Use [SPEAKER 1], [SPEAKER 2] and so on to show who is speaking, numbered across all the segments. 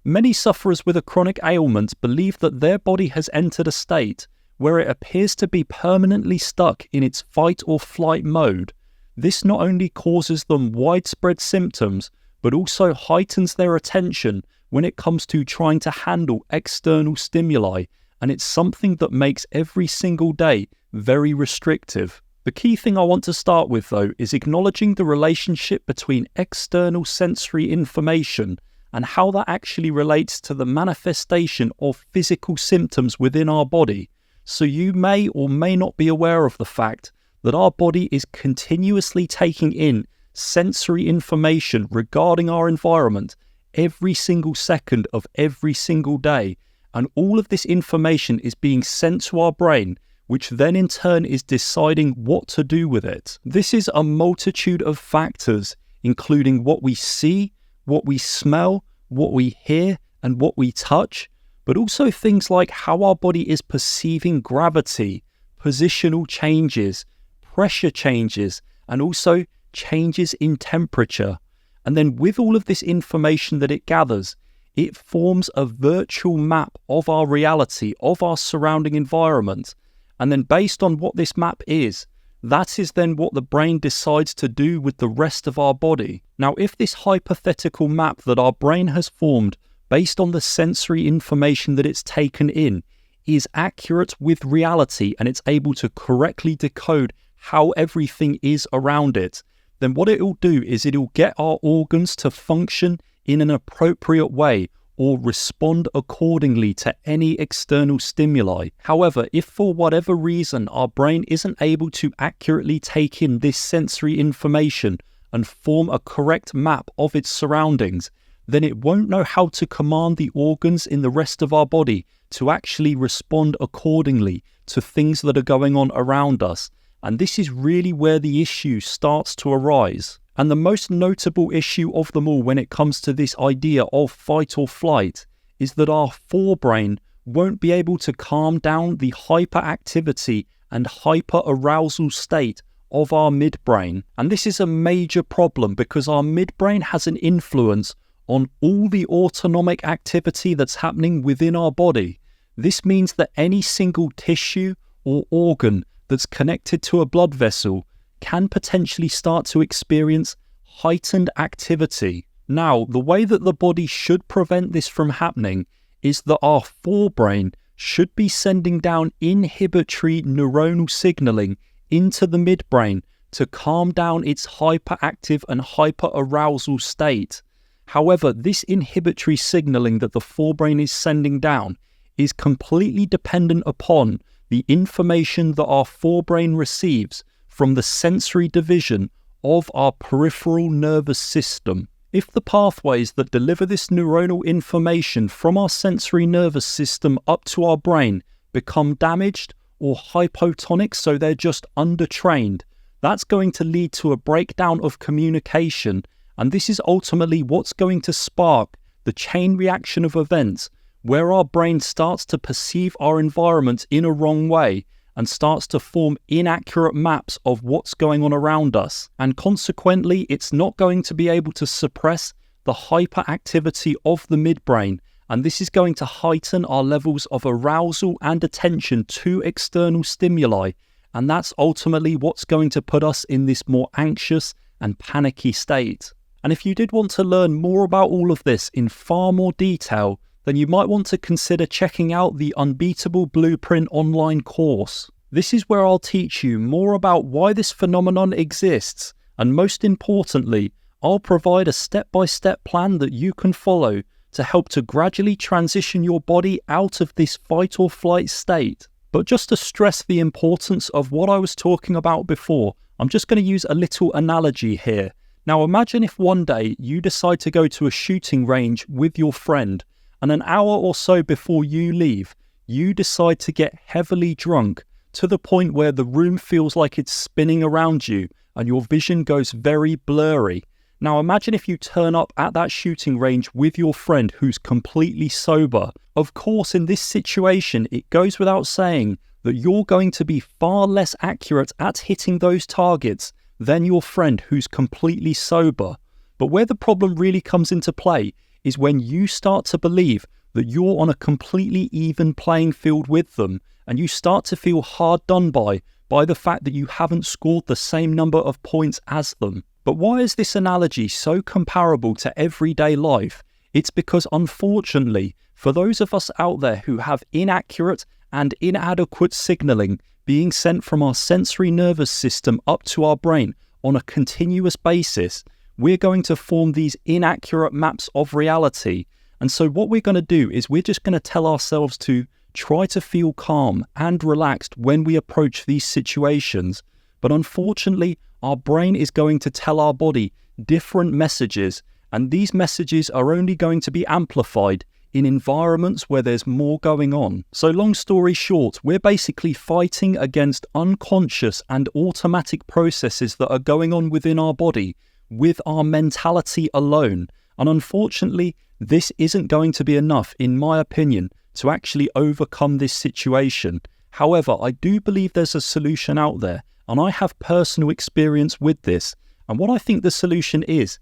[SPEAKER 1] Many sufferers with a chronic ailment believe that their body has entered a state where it appears to be permanently stuck in its fight or flight mode. This not only causes them widespread symptoms, but also heightens their attention when it comes to trying to handle external stimuli, and it's something that makes every single day very restrictive. The key thing I want to start with, though, is acknowledging the relationship between external sensory information and how that actually relates to the manifestation of physical symptoms within our body. So you may or may not be aware of the fact that our body is continuously taking in sensory information regarding our environment every single second of every single day. And all of this information is being sent to our brain, which then in turn is deciding what to do with it. This is a multitude of factors, including what we see, what we smell, what we hear, and what we touch, but also things like how our body is perceiving gravity, positional changes, pressure changes, and also changes in temperature. And then with all of this information that it gathers, it forms a virtual map of our reality, of our surrounding environment. And then based on what this map is, that is then what the brain decides to do with the rest of our body. Now, if this hypothetical map that our brain has formed based on the sensory information that it's taken in is accurate with reality and it's able to correctly decode how everything is around it, then what it'll do is it'll get our organs to function in an appropriate way or respond accordingly to any external stimuli. However, if for whatever reason our brain isn't able to accurately take in this sensory information and form a correct map of its surroundings, then it won't know how to command the organs in the rest of our body to actually respond accordingly to things that are going on around us. And this is really where the issue starts to arise. And the most notable issue of them all when it comes to this idea of fight or flight is that our forebrain won't be able to calm down the hyperactivity and hyperarousal state of our midbrain. And this is a major problem because our midbrain has an influence on all the autonomic activity that's happening within our body. This means that any single tissue or organ that's connected to a blood vessel can potentially start to experience heightened activity. Now, the way that the body should prevent this from happening is that our forebrain should be sending down inhibitory neuronal signaling into the midbrain to calm down its hyperactive and hyperarousal state. However, this inhibitory signaling that the forebrain is sending down is completely dependent upon the information that our forebrain receives from the sensory division of our peripheral nervous system. If the pathways that deliver this neuronal information from our sensory nervous system up to our brain become damaged or hypotonic, so they're just undertrained, that's going to lead to a breakdown of communication, and this is ultimately what's going to spark the chain reaction of events where our brain starts to perceive our environment in a wrong way and starts to form inaccurate maps of what's going on around us. And consequently, it's not going to be able to suppress the hyperactivity of the midbrain. And this is going to heighten our levels of arousal and attention to external stimuli. And that's ultimately what's going to put us in this more anxious and panicky state. And if you did want to learn more about all of this in far more detail, then you might want to consider checking out the Unbeatable Blueprint online course. This is where I'll teach you more about why this phenomenon exists, and most importantly, I'll provide a step-by-step plan that you can follow to help to gradually transition your body out of this fight or flight state. But just to stress the importance of what I was talking about before, I'm just going to use a little analogy here. Now imagine if one day you decide to go to a shooting range with your friend, and an hour or so before you leave, you decide to get heavily drunk to the point where the room feels like it's spinning around you and your vision goes very blurry. Now imagine if you turn up at that shooting range with your friend who's completely sober. Of course, in this situation, it goes without saying that you're going to be far less accurate at hitting those targets than your friend who's completely sober. But where the problem really comes into play is when you start to believe that you're on a completely even playing field with them, and you start to feel hard done by the fact that you haven't scored the same number of points as them. But why is this analogy so comparable to everyday life? It's because, unfortunately, for those of us out there who have inaccurate and inadequate signaling being sent from our sensory nervous system up to our brain on a continuous basis, we're going to form these inaccurate maps of reality. And so what we're going to do is we're just going to tell ourselves to try to feel calm and relaxed when we approach these situations. But unfortunately, our brain is going to tell our body different messages, and these messages are only going to be amplified in environments where there's more going on. So long story short, we're basically fighting against unconscious and automatic processes that are going on within our body with our mentality alone. And unfortunately, this isn't going to be enough, in my opinion, to actually overcome this situation. However, I do believe there's a solution out there, and I have personal experience with this. And what I think the solution is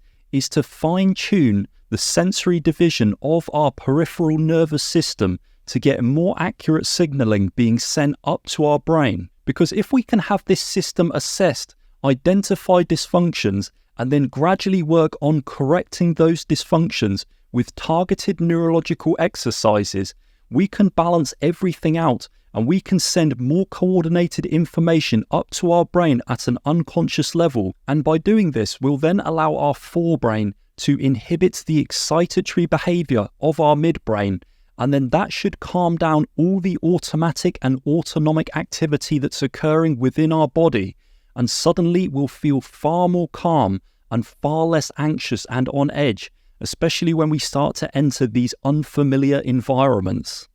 [SPEAKER 1] to fine-tune the sensory division of our peripheral nervous system to get more accurate signaling being sent up to our brain. Because if we can have this system assessed, identify dysfunctions, and then gradually work on correcting those dysfunctions with targeted neurological exercises, we can balance everything out, and we can send more coordinated information up to our brain at an unconscious level. And by doing this, we'll then allow our forebrain to inhibit the excitatory behavior of our midbrain, and then that should calm down all the automatic and autonomic activity that's occurring within our body, and suddenly we'll feel far more calm and far less anxious and on edge, especially when we start to enter these unfamiliar environments.